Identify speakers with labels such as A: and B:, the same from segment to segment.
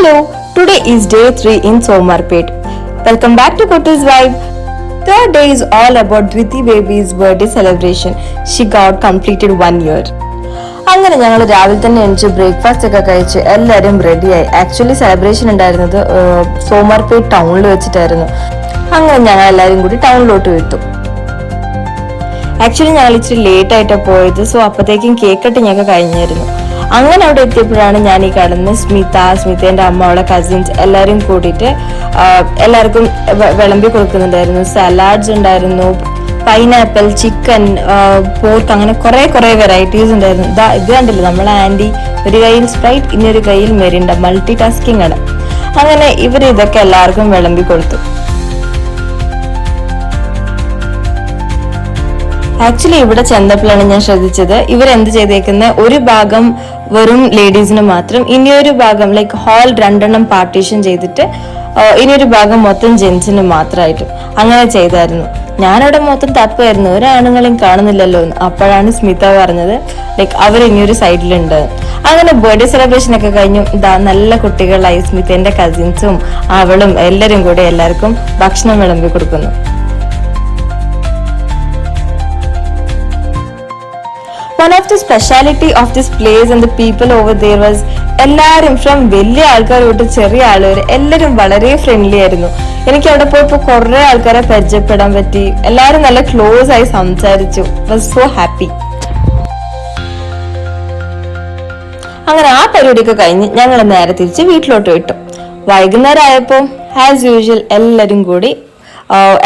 A: Hello, today is day 3 in Somarpet. Welcome back to Kotu's Vibe. Third day is all about Dhriti baby's birthday celebration. She got completed 1 year. അങ്ങനെ ഞങ്ങൾ രാവിലെ തന്നെ എണിച്ച് breakfast ഒക്കെ കഴിച്ച് എല്ലാവരും റെഡിയായി. Actually celebration ഉണ്ടായിരുന്നത് സോമാർപേട്ട് ടൗണിൽ വെച്ചിട്ടായിരുന്നു. അങ്ങനെ ഞങ്ങൾ എല്ലാവരും കൂടി ടൗണിലോട്ട് എത്തും. ആക്ച്വലി ഞങ്ങൾ ഇച്ചിരി ലേറ്റ് ആയിട്ടാണ് പോയത്. സോ അപ്പോഴത്തേക്കും കേക്ക് കട്ടിങ് ഒക്കെ കഴിഞ്ഞായിരുന്നു. അങ്ങനെ അവിടെ എത്തിയപ്പോഴാണ് ഞാൻ ഈ കടന്ന് സ്മിതേന്റെ അമ്മ, അവളെ കസിൻസ് എല്ലാവരും കൂടിയിട്ട് എല്ലാവർക്കും വിളമ്പി കൊടുക്കുന്നുണ്ടായിരുന്നു. സലാഡ്സ് ഉണ്ടായിരുന്നു, പൈനാപ്പിൾ, ചിക്കൻ, പോർക്ക്, അങ്ങനെ കുറെ വെറൈറ്റീസ് ഉണ്ടായിരുന്നു. ഇത് കണ്ടില്ല, നമ്മളെ ആന്റി ഒരു കയ്യിൽ സ്പ്രൈറ്റ്, ഇനിയൊരു കയ്യിൽ മെരിൻഡ, മൾട്ടി ടാസ്കിങ് ആണ്. അങ്ങനെ ഇവർ ഇതൊക്കെ എല്ലാവർക്കും വിളമ്പി കൊടുത്തു. ആക്ച്വലി ഇവിടെ ചെന്നപ്പോഴാണ് ഞാൻ ശ്രദ്ധിച്ചത്, ഇവരെന്ത് ചെയ്തേക്കുന്ന ഒരു ഭാഗം വെറും ലേഡീസിന് മാത്രം, ഇനിയൊരു ഭാഗം ലൈക്ക് ഹാൾ 2 പാർട്ടീഷൻ ചെയ്തിട്ട് ഇനിയൊരു ഭാഗം മൊത്തം ജെന്റ്സിന് മാത്രമായിട്ടും അങ്ങനെ ചെയ്തായിരുന്നു. ഞാനവിടെ മൊത്തം തപ്പായിരുന്നു, ഒരാണുങ്ങളെയും കാണുന്നില്ലല്ലോ എന്ന്. അപ്പോഴാണ് സ്മിത പറഞ്ഞത് ലൈക്ക് അവർ ഇനിയൊരു സൈഡിലുണ്ട്. അങ്ങനെ ബർത്ത്ഡേ സെലിബ്രേഷൻ ഒക്കെ കഴിഞ്ഞു. നല്ല കുട്ടികളായി സ്മിതേന്റെ കസിൻസും അവളും എല്ലാരും കൂടെ എല്ലാവർക്കും ഭക്ഷണം വിളമ്പി കൊടുക്കുന്നു. One of the speciality of this place and the people over there was എല്ലാവരും ഫ്രം വലിയ ആൾക്കാർ തൊട്ട് ചെറിയ ആളുകൾ എല്ലാവരും വളരെ ഫ്രണ്ട്ലി ആയിരുന്നു. എനിക്ക് അവിടെ പോയപ്പോൾ കുറെ ആൾക്കാരെ പരിചയപ്പെടാൻ പറ്റി. എല്ലാവരും നല്ല ക്ലോസ് ആയി സംസാരിച്ചു. Was so happy. അങ്ങനെ ആ പരിപാടിയൊക്കെ കഴിഞ്ഞ് ഞങ്ങൾ നേരെ തിരിച്ച് വീട്ടിലോട്ട് വിട്ടു. വൈകുന്നേരം ആയപ്പോൾ ആസ് യൂഷ്വൽ എല്ലാവരും കൂടി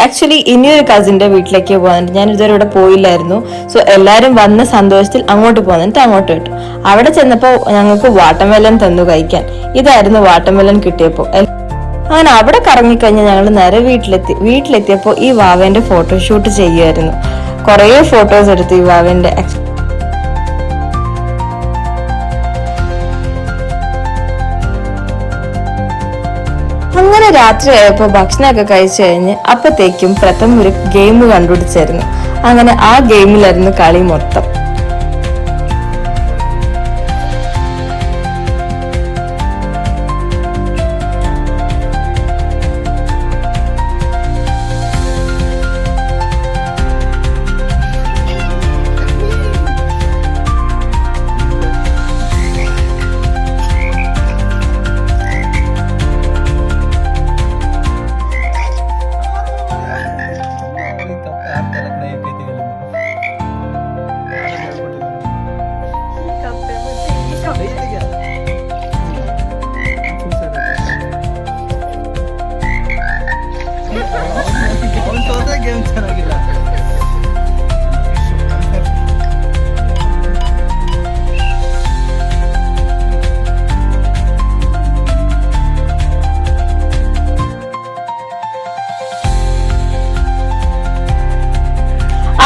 A: ആക്ച്വലി ഇനിയൊരു കസിന്റെ വീട്ടിലേക്ക് പോകുന്നുണ്ട്. ഞാൻ ഇതുവരെ ഇവിടെ പോയില്ലായിരുന്നു. സോ എല്ലാവരും വന്ന സന്തോഷത്തിൽ അങ്ങോട്ട് പോകുന്നിട്ട് അങ്ങോട്ട് വിട്ടു. അവിടെ ചെന്നപ്പോൾ ഞങ്ങൾക്ക് വാട്ടർമെലൺ തന്നു കഴിക്കാൻ. ഇതായിരുന്നു വാട്ടർമെലൺ കിട്ടിയപ്പോൾ. അങ്ങനെ അവിടെ കറങ്ങിക്കഴിഞ്ഞ് ഞങ്ങൾ നേരെ വീട്ടിലെത്തിയപ്പോൾ ഈ വാവേന്റെ ഫോട്ടോഷൂട്ട് ചെയ്യുമായിരുന്നു. കുറേ ഫോട്ടോസ് എടുത്തു ഈ വാവേന്റെ. അങ്ങനെ രാത്രി ആയപ്പോൾ ഭക്ഷണമൊക്കെ കഴിച്ചു കഴിഞ്ഞ് അപ്പത്തേക്കും പ്രഥം ഒരു ഗെയിം കണ്ടുപിടിച്ചായിരുന്നു. അങ്ങനെ ആ ഗെയിമിലായിരുന്നു കളി മൊത്തം.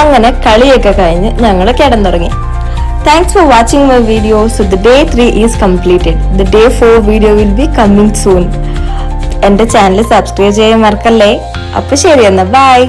A: അങ്ങനെ കളിയൊക്കെ കഴിഞ്ഞ് ഞങ്ങൾ കിടന്നുറങ്ങി. Thanks for watching my video. So the day 3 is completed. The day 4 video will be coming soon. എന്റെ ചാനൽ സബ്സ്ക്രൈബ് ചെയ്യാൻ മറക്കല്ലേ. അപ്പൊ ശരി എന്നാ, ബൈ.